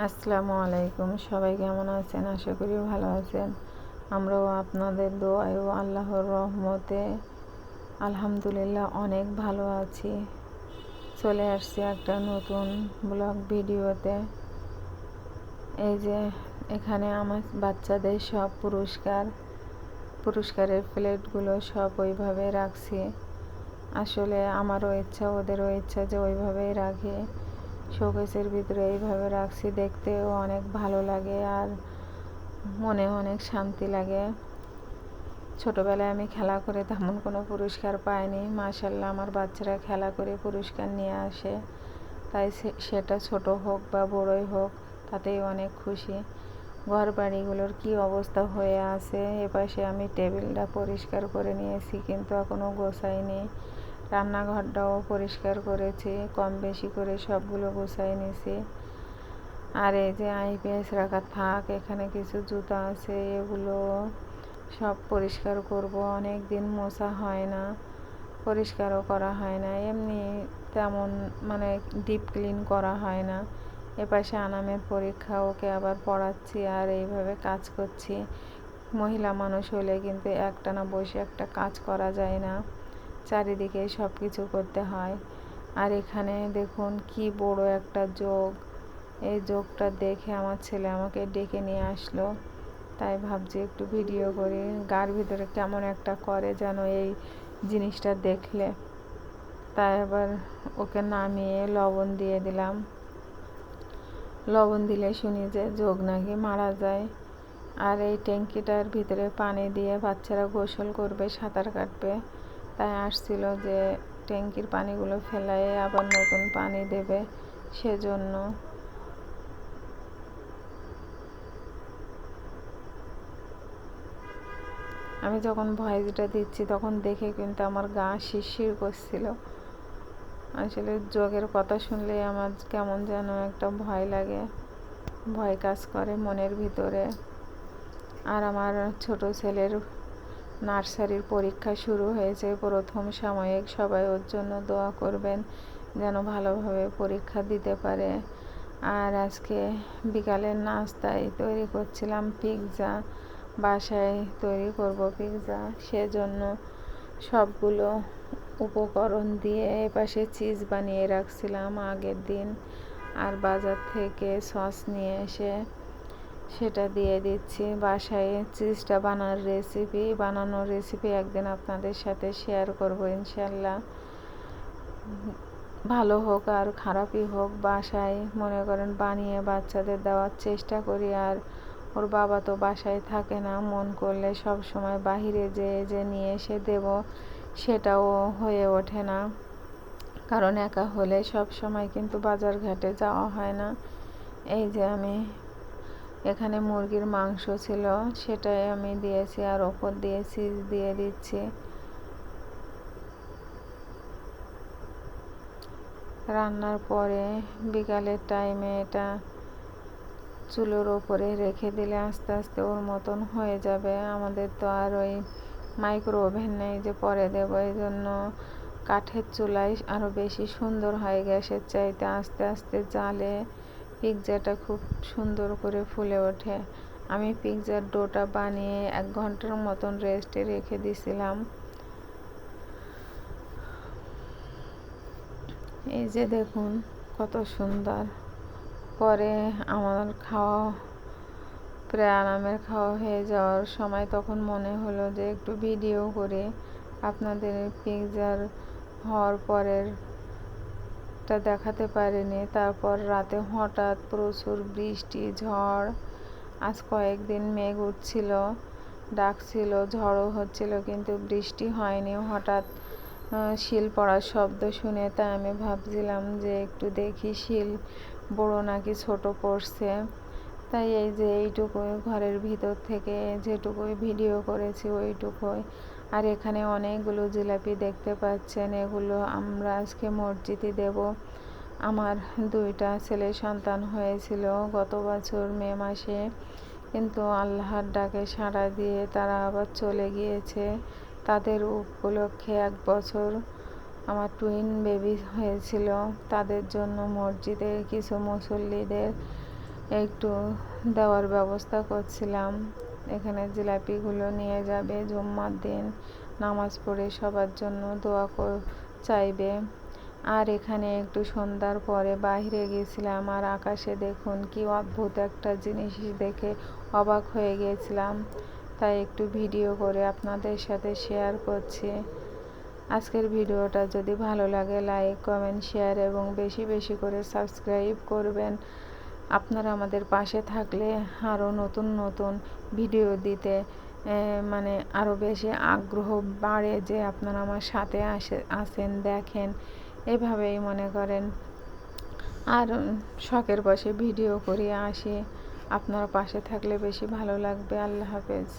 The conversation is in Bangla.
আসসালামু আলাইকুম। সবাই কেমন আছেন? আশা করি ভালো আছেন। আমরাও আপনাদের দোয়ায় ও আল্লাহর রহমতে আলহামদুলিল্লাহ অনেক ভালো আছি। চলে আসছি একটা নতুন ব্লগ ভিডিওতে। এই যে এখানে আমার বাচ্চাদের সব পুরস্কারের প্লেটগুলো সব ওইভাবে রাখছি। আসলে আমারও ইচ্ছা, ওদেরও ইচ্ছা যে ওইভাবেই রাখি। শোকেসের ভিতরে এইভাবে রাখছি, দেখতেও অনেক ভালো লাগে আর মনে অনেক শান্তি লাগে। ছোটোবেলায় আমি খেলা করে তেমন কোনো পুরস্কার পাইনি। মাশাআল্লাহ আমার বাচ্চারা খেলা করে পুরস্কার নিয়ে আসে, তাই সেটা ছোট হোক বা বড়ই হোক তাতেই অনেক খুশি। ঘর বাড়িগুলোর কী অবস্থা হয়ে আছে। এপাশে আমি টেবিলটা পরিষ্কার করে নিয়েছি, কিন্তু এখনও গোছাইনি। রান্নাঘরটাও পরিষ্কার করেছি, কম বেশি করে সবগুলো গোছাই নিয়েছি। আর এই যে আইপিএস রাখা থাক, এখানে কিছু জুতা আছে, এগুলো সব পরিষ্কার করব। অনেক দিন মোছা হয় না, পরিষ্কারও করা হয় না, এমনি তেমন ডিপ ক্লিন করা হয় না। এপাশে আনামের পরীক্ষা, ওকে আবার পড়াচ্ছি আর এইভাবে কাজ করছি। মহিলা মানুষ হলে কিন্তু একটানা বসে একটা কাজ করা যায় না, চারিদিকে সব কিছু করতে হয়। আর এখানে দেখুন কি বড় একটা জগ। এই জগটা দেখে আমার ছেলে আমাকে ডেকে নিয়ে আসলো, তাই ভাবছি একটু ভিডিও করি। গার ভিতরে কেমন একটা করে যেন এই জিনিসটা দেখলে, তাই আবার ওকে নামিয়ে লবণ দিয়ে দিলাম। লবণ দিলে শুনি যে জগ নাকি মারা যায়। আর এই ট্যাঙ্কিটার ভিতরে পানি দিয়ে বাচ্চারা গোসল করবে, সাঁতার কাটবে, তাই আসছিল যে ট্যাঙ্কির পানিগুলো ফেলায় আবার নতুন পানি দেবে, সেজন্য। আমি যখন ভয়েসটা দিচ্ছি তখন দেখে কিন্তু আমার গা শিরশির করছিল। আসলে যোগের কথা শুনলে আমার কেমন যেন একটা ভয় লাগে, ভয় কাজ করে মনের ভিতরে। আর আমার ছোট ছেলের নার্সারির পরীক্ষা শুরু হয়েছে, প্রথম সাময়িক। সবাই ওর জন্য দোয়া করবেন যেন ভালোভাবে পরীক্ষা দিতে পারে। আর আজকে বিকালের নাস্তায় তৈরি করছিলাম পিৎজা। বাসায় তৈরি করব পিৎজা, সেজন্য সবগুলো উপকরণ দিয়ে এপাশে চিজ বানিয়ে রাখছিলাম আগের দিন। আর বাজার থেকে সস নিয়ে এসে সেটা দিয়ে দিচ্ছি। বাসায় চিজটা বানানোর রেসিপি একদিন আপনাদের সাথে শেয়ার করব ইনশাল্লাহ। ভালো হোক আর খারাপই হোক, বাসায় মনে করেন বানিয়ে বাচ্চাদের দেওয়ার চেষ্টা করি। আর ওর বাবা তো বাসায় থাকে না, মন করলে সব সময় বাহিরে যে নিয়ে এসে দেব, সেটাও হয়ে ওঠে না, কারণ একা হলে সব সময় কিন্তু বাজার ঘাটে যাওয়া হয় না। এই যে আমি এখানে মুরগির মাংস ছিল, সেটাই আমি দিয়েছি, আর ওপর দিয়ে চিজ দিয়ে দিচ্ছি। রান্নার পরে বিকালের টাইমে এটা চুলোর ওপরে রেখে দিলে আস্তে আস্তে ওর মতন হয়ে যাবে। আমাদের তো আর ওই মাইক্রো ওভেন নেই যে পরে দেবো, এই জন্য কাঠের চুলায় আরও বেশি সুন্দর হয় গ্যাসের চাইতে। আস্তে আস্তে জ্বালে পিৎজাটা খুব সুন্দর করে ফুলে ওঠে। আমি পিৎজার ডোটা বানিয়ে 1 ঘন্টার মতন রেস্টে রেখে দিয়েছিলাম। এই যে দেখুন কত সুন্দর। পরে আমার প্রায় আরামের খাওয়া হয়ে যাওয়ার সময় তখন মনে হলো যে একটু ভিডিও করে আপনাদের পিৎজার হওয়ার পরেরটা দেখাতে পারিনি। তারপর রাতে হঠাৎ প্রচুর বৃষ্টি, ঝড়। আজ কয়েকদিন মেঘ উঠছিল, ডাকছিল, ঝড়ও হচ্ছিল, কিন্তু বৃষ্টি হয়নি। হঠাৎ শিল পড়ার শব্দ শুনে তাই আমি ভাবছিলাম যে একটু দেখি শিল বড় নাকি ছোট পড়ছে। তাই এই যে এইটুকুই ঘরের ভিতর থেকে যেটুকুই ভিডিও করেছি ওইটুকুই। আর এখানে অনেকগুলো জিলাপি দেখতে পাচ্ছেন, এগুলো আমরা আজকে মসজিদে দেব। আমার 2টা ছেলে সন্তান হয়েছিল গত বছর মে মাসে, কিন্তু আল্লাহর ডাকে সাড়া দিয়ে তারা আবার চলে গিয়েছে। তাদের উপলক্ষে 1 বছর আমার টুইন বেবি হয়েছিল, তাদের জন্য মসজিদে কিছু মুসল্লিদের একটু দেওয়ার ব্যবস্থা করছিলাম। এখানে জিলাপিগুলো নিয়ে যাবে, জুম্মার দিন নামাজ পড়ে সবার জন্য দোয়া চাইবে। আর এখানে একটু সন্ধ্যার পরে বাইরে গেছিলাম, আর আকাশে দেখুন কি অদ্ভুত একটা জিনিস দেখে অবাক হয়ে গিয়েছিলাম, তাই একটু ভিডিও করে আপনাদের সাথে শেয়ার করছি। আজকের ভিডিওটা যদি ভালো লাগে লাইক, কমেন্ট, শেয়ার এবং বেশি বেশি করে সাবস্ক্রাইব করবেন। আপনারা আমাদের পাশে থাকলে আরও নতুন নতুন ভিডিও দিতে মানে আরও বেশি আগ্রহ বাড়ে, যে আপনারা আমার সাথে আসেন, দেখেন, এভাবেই মনে করেন। আর শখের বসে ভিডিও করে আসি, আপনারা পাশে থাকলে বেশি ভালো লাগবে। আল্লাহ হাফেজ।